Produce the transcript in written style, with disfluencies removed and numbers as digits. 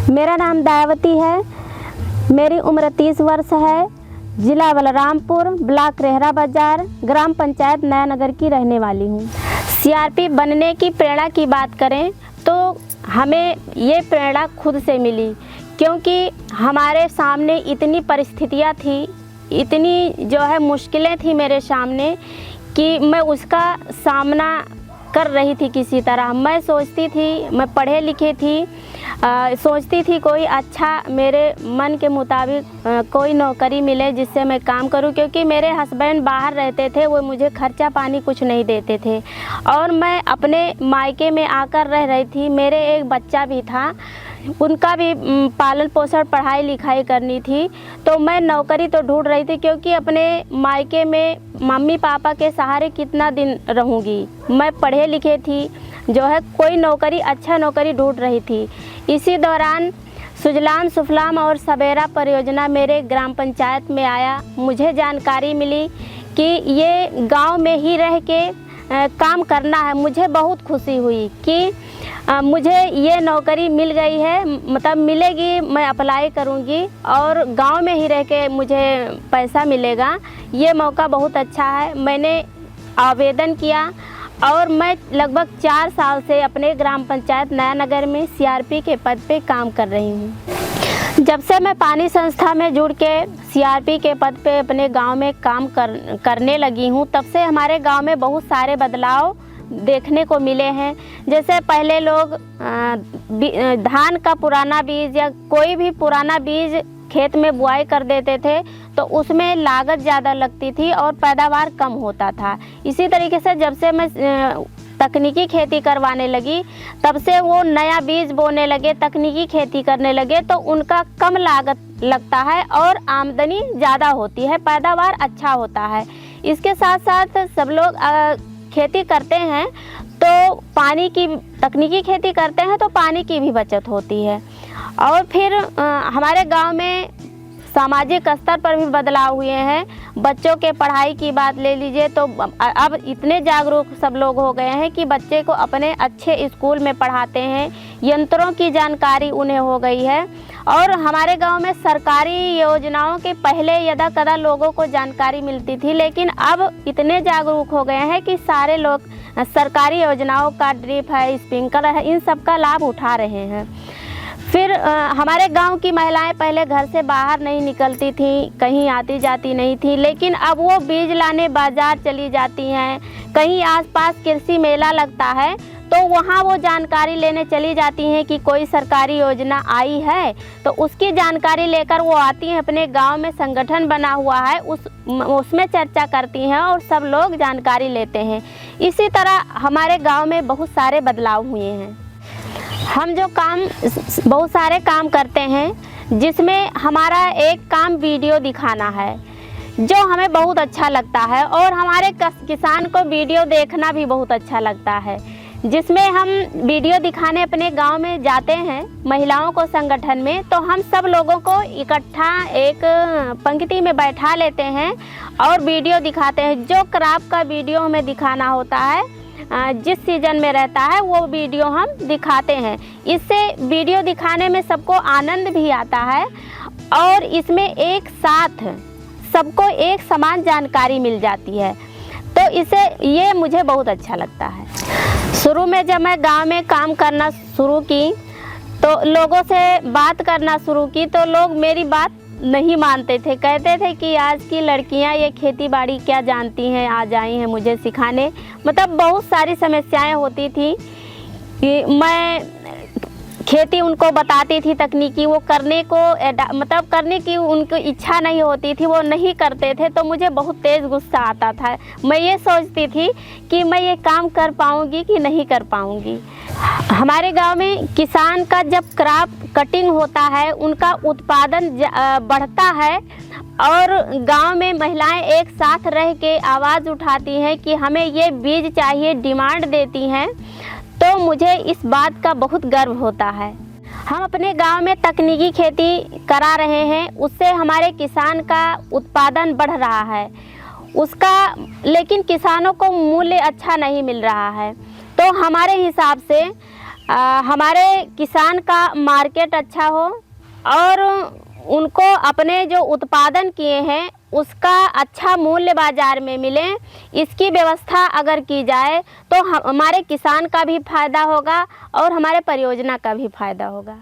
मेरा नाम दयावती है। मेरी उम्र 30 वर्ष है। जिला बलरामपुर, ब्लॉक रेहरा बाजार, ग्राम पंचायत नयानगर की रहने वाली हूँ। सीआरपी बनने की प्रेरणा की बात करें तो हमें ये प्रेरणा खुद से मिली, क्योंकि हमारे सामने इतनी परिस्थितियाँ थी, इतनी जो है मुश्किलें थी मेरे सामने कि मैं उसका सामना कर रही थी। किसी तरह मैं सोचती थी, मैं पढ़े लिखे थी, सोचती थी कोई अच्छा मेरे मन के मुताबिक कोई नौकरी मिले जिससे मैं काम करूं, क्योंकि मेरे हस्बैंड बाहर रहते थे, वो मुझे खर्चा पानी कुछ नहीं देते थे और मैं अपने मायके में आकर रह रही थी। मेरे एक बच्चा भी था, उनका भी पालन पोषण पढ़ाई लिखाई करनी थी, तो मैं नौकरी तो ढूंढ रही थी, क्योंकि अपने मायके में मम्मी पापा के सहारे कितना दिन रहूँगी। मैं पढ़े लिखे थी, जो है कोई नौकरी, अच्छा नौकरी ढूंढ रही थी। इसी दौरान सुजलाम सुफलाम और सवेरा परियोजना मेरे ग्राम पंचायत में आया। मुझे जानकारी मिली कि ये गांव में ही रह के काम करना है। मुझे बहुत खुशी हुई कि मुझे ये नौकरी मिल गई है, मतलब मिलेगी, मैं अप्लाई करूँगी और गांव में ही रह के मुझे पैसा मिलेगा। ये मौका बहुत अच्छा है। मैंने आवेदन किया और मैं लगभग 4 साल से अपने ग्राम पंचायत नयानगर में सीआरपी के पद पे काम कर रही हूँ। जब से मैं पानी संस्था में जुड़ के सीआरपी के पद पे अपने गांव में काम करने लगी हूँ, तब से हमारे गांव में बहुत सारे बदलाव देखने को मिले हैं। जैसे पहले लोग धान का पुराना बीज या कोई भी पुराना बीज खेत में बुआई कर देते थे, तो उसमें लागत ज़्यादा लगती थी और पैदावार कम होता था। इसी तरीके से जब से मैं तकनीकी खेती करवाने लगी, तब से वो नया बीज बोने लगे, तकनीकी खेती करने लगे, तो उनका कम लागत लगता है और आमदनी ज़्यादा होती है, पैदावार अच्छा होता है। इसके साथ साथ सब लोग खेती करते हैं तो पानी की, तकनीकी खेती करते हैं तो पानी की भी बचत होती है। और फिर हमारे गांव में सामाजिक स्तर पर भी बदलाव हुए हैं। बच्चों के पढ़ाई की बात ले लीजिए तो अब इतने जागरूक सब लोग हो गए हैं कि बच्चे को अपने अच्छे स्कूल में पढ़ाते हैं, यंत्रों की जानकारी उन्हें हो गई है। और हमारे गांव में सरकारी योजनाओं के पहले यदा कदा लोगों को जानकारी मिलती थी, लेकिन अब इतने जागरूक हो गए हैं कि सारे लोग सरकारी योजनाओं का, ड्रिप है, स्प्रिंकलर है, इन सब का लाभ उठा रहे हैं। फिर हमारे गांव की महिलाएं पहले घर से बाहर नहीं निकलती थी, कहीं आती जाती नहीं थी, लेकिन अब वो बीज लाने बाजार चली जाती हैं। कहीं आसपास कृषि मेला लगता है तो वहाँ वो जानकारी लेने चली जाती हैं कि कोई सरकारी योजना आई है, तो उसकी जानकारी लेकर वो आती हैं। अपने गांव में संगठन बना हुआ है, उसमें चर्चा करती हैं और सब लोग जानकारी लेते हैं। इसी तरह हमारे गांव में बहुत सारे बदलाव हुए हैं। हम जो काम, बहुत सारे काम करते हैं, जिसमें हमारा एक काम वीडियो दिखाना है, जो हमें बहुत अच्छा लगता है और हमारे किसान को वीडियो देखना भी बहुत अच्छा लगता है। जिसमें हम वीडियो दिखाने अपने गांव में जाते हैं, महिलाओं को संगठन में, तो हम सब लोगों को इकट्ठा एक पंक्ति में बैठा लेते हैं और वीडियो दिखाते हैं। जो क्रॉप का वीडियो हमें दिखाना होता है, जिस सीजन में रहता है, वो वीडियो हम दिखाते हैं। इससे वीडियो दिखाने में सबको आनंद भी आता है और इसमें एक साथ सबको एक समान जानकारी मिल जाती है, तो इसे ये मुझे बहुत अच्छा लगता है। शुरू में जब मैं गांव में काम करना शुरू की तो लोगों से बात करना शुरू की, तो लोग मेरी बात नहीं मानते थे। कहते थे कि आज की लड़कियां ये खेती बाड़ी क्या जानती हैं, आज आई हैं मुझे सिखाने। मतलब बहुत सारी समस्याएं होती थी कि मैं खेती उनको बताती थी तकनीकी, वो करने को मतलब करने की उनको इच्छा नहीं होती थी, वो नहीं करते थे, तो मुझे बहुत तेज़ गुस्सा आता था। मैं ये सोचती थी कि मैं ये काम कर पाऊँगी कि नहीं कर पाऊँगी। हमारे गांव में किसान का जब क्रॉप कटिंग होता है, उनका उत्पादन बढ़ता है और गांव में महिलाएं एक साथ रह के आवाज़ उठाती हैं कि हमें ये बीज चाहिए, डिमांड देती हैं, तो मुझे इस बात का बहुत गर्व होता है। हम अपने गांव में तकनीकी खेती करा रहे हैं, उससे हमारे किसान का उत्पादन बढ़ रहा है उसका, लेकिन किसानों को मूल्य अच्छा नहीं मिल रहा है। तो हमारे हिसाब से हमारे किसान का मार्केट अच्छा हो और उनको अपने जो उत्पादन किए हैं उसका अच्छा मूल्य बाज़ार में मिले, इसकी व्यवस्था अगर की जाए तो हमारे किसान का भी फायदा होगा और हमारे परियोजना का भी फायदा होगा।